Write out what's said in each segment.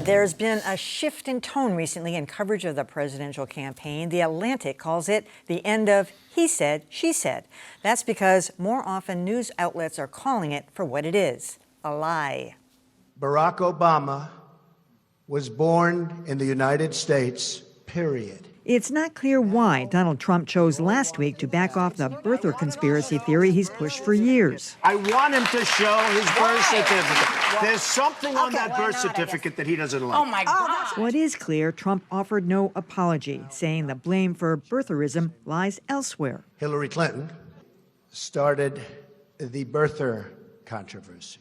There's been a shift in tone recently in coverage of the presidential campaign. The Atlantic calls it the end of he said, she said. That's because more often news outlets are calling it for what it is, a lie. Barack Obama was born in the United States, period. It's not clear why Donald Trump chose last week to back off the birther conspiracy theory he's pushed for years. I want him to show his birth certificate. There's something on that birth certificate that he doesn't like. Oh, my God. What is clear, Trump offered no apology, saying the blame for birtherism lies elsewhere. Hillary Clinton started the birther controversy.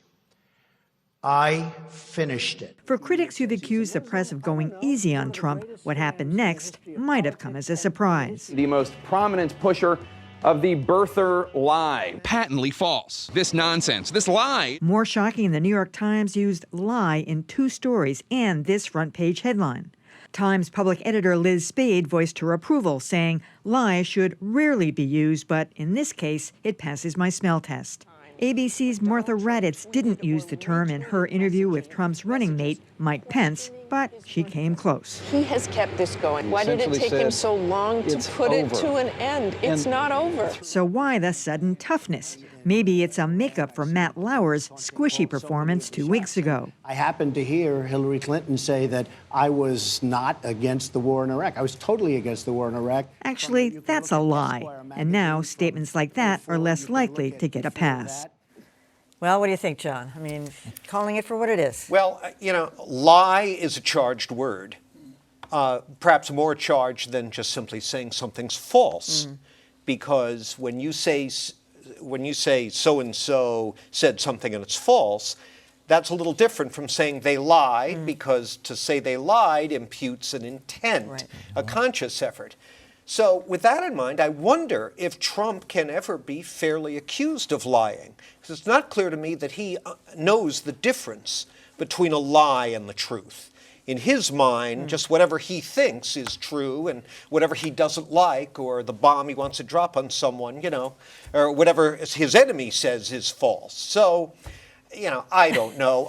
I finished it. For critics who've accused the press of going easy on Trump, what happened next might have come as a surprise. The most prominent pusher of the birther lie. Patently false. This nonsense, this lie. More shocking, the New York Times used lie in 2 stories and this front page headline. Times public editor Liz Spade voiced her approval, saying lie should rarely be used, but in this case, it passes my smell test. ABC's Martha Raddatz didn't use the term in her interview with Trump's running mate, Mike Pence, but she came close. He has kept this going. Why did it take him so long to put it to an end? It's not over. So why the sudden toughness? Maybe it's a makeup for Matt Lauer's squishy performance 2 weeks ago. I happened to hear Hillary Clinton say that I was not against the war in Iraq. I was totally against the war in Iraq. Actually, that's a lie. And now statements like that are less likely to get a pass. Well, what do you think, John? I mean, calling it for what it is. Well, you know, lie is a charged word, perhaps more charged than just simply saying something's false. Because when you say so-and-so said something and it's false, that's a little different from saying they lied, because to say they lied imputes an intent, a conscious effort. So with that in mind, I wonder if Trump can ever be fairly accused of lying. Because it's not clear to me that he knows the difference between a lie and the truth. In his mind, just whatever he thinks is true, and whatever he doesn't like, or the bomb he wants to drop on someone, you know, or whatever his enemy says is false. So, you know, I don't know.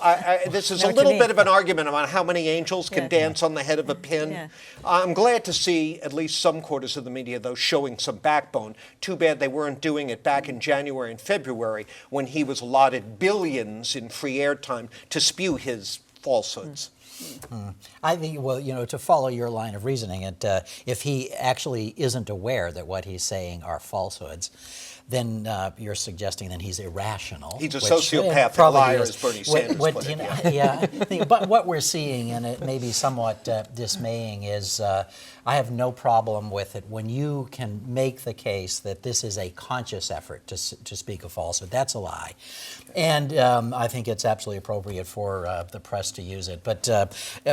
This is a little bit of an argument about how many angels can dance on the head of a pin. I'm glad to see at least some quarters of the media, though, showing some backbone. Too bad they weren't doing it back in January and February when he was allotted billions in free airtime to spew his falsehoods. I think, well, you know, to follow your line of reasoning, if he actually isn't aware that what he's saying are falsehoods, then you're suggesting that he's irrational. He's a sociopath and liar, as Bernie Sanders put it. But what we're seeing, and it may be somewhat dismaying, is I have no problem with it when you can make the case that this is a conscious effort to speak a falsehood. That's a lie. And I think it's absolutely appropriate for the press to use it. But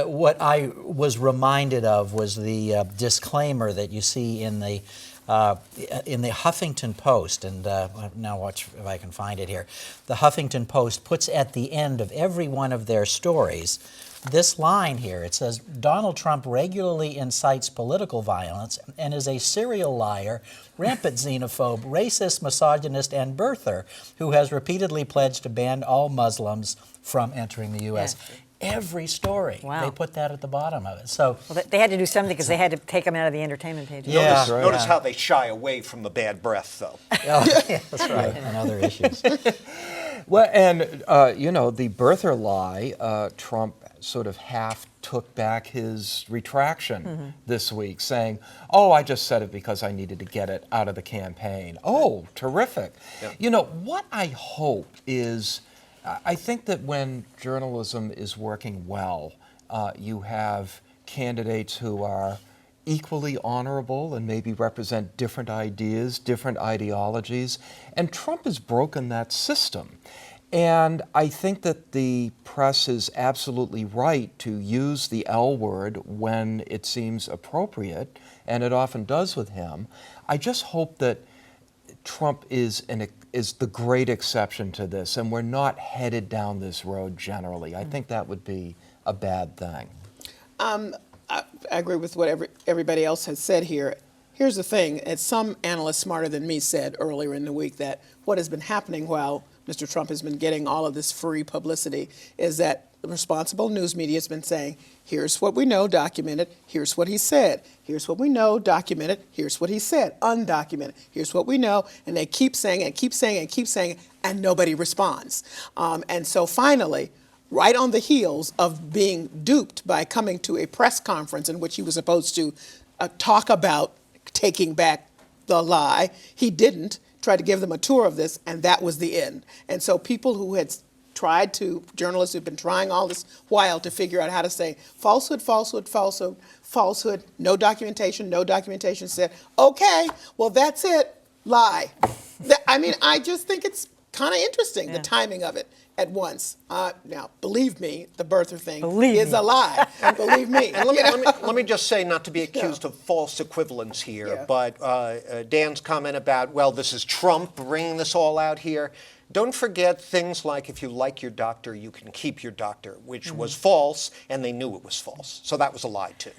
what I was reminded of was the disclaimer that you see in the Huffington Post, and now watch if I can find it here. The Huffington Post puts at the end of every one of their stories this line here. It says, Donald Trump regularly incites political violence and is a serial liar, rampant xenophobe, racist, misogynist, and birther who has repeatedly pledged to ban all Muslims from entering the U.S. Every story, they put that at the bottom of it. So they had to do something because they had to take them out of the entertainment pages. Notice how they shy away from the bad breath, though. That's right, and other issues. Well, and, you know, the birther lie, Trump sort of half took back his retraction this week, saying, oh, I just said it because I needed to get it out of the campaign. Oh, terrific. You know, what I hope is, I think that when journalism is working well, you have candidates who are equally honorable and maybe represent different ideas, different ideologies, and Trump has broken that system. And I think that the press is absolutely right to use the L word when it seems appropriate, and it often does with him. I just hope that Trump is the great exception to this, and we're not headed down this road generally. I think that would be a bad thing. I agree with what everybody else has said here. Here's the thing, as some analyst smarter than me said earlier in the week, that what has been happening while Mr. Trump has been getting all of this free publicity is that the responsible news media has been saying, here's what we know, documented, here's what he said. Here's what we know, documented, here's what he said, undocumented, here's what we know. And they keep saying it, keep saying it, keep saying it, and nobody responds. And so finally, right on the heels of being duped by coming to a press conference in which he was supposed to talk about taking back the lie, he didn't, tried to give them a tour of this, and that was the end. And so people who had journalists who've been trying all this while to figure out how to say falsehood, falsehood, falsehood, falsehood, no documentation said, okay, well, that's it, lie. I mean, I just think it's kind of interesting, the timing of it at once. Now, believe me, the birther thing is a lie. Believe me. And let me just say, not to be accused of false equivalence here, but Dan's comment about, well, this is Trump bringing this all out here. Don't forget things like if you like your doctor, you can keep your doctor, which was false, and they knew it was false. So that was a lie, too.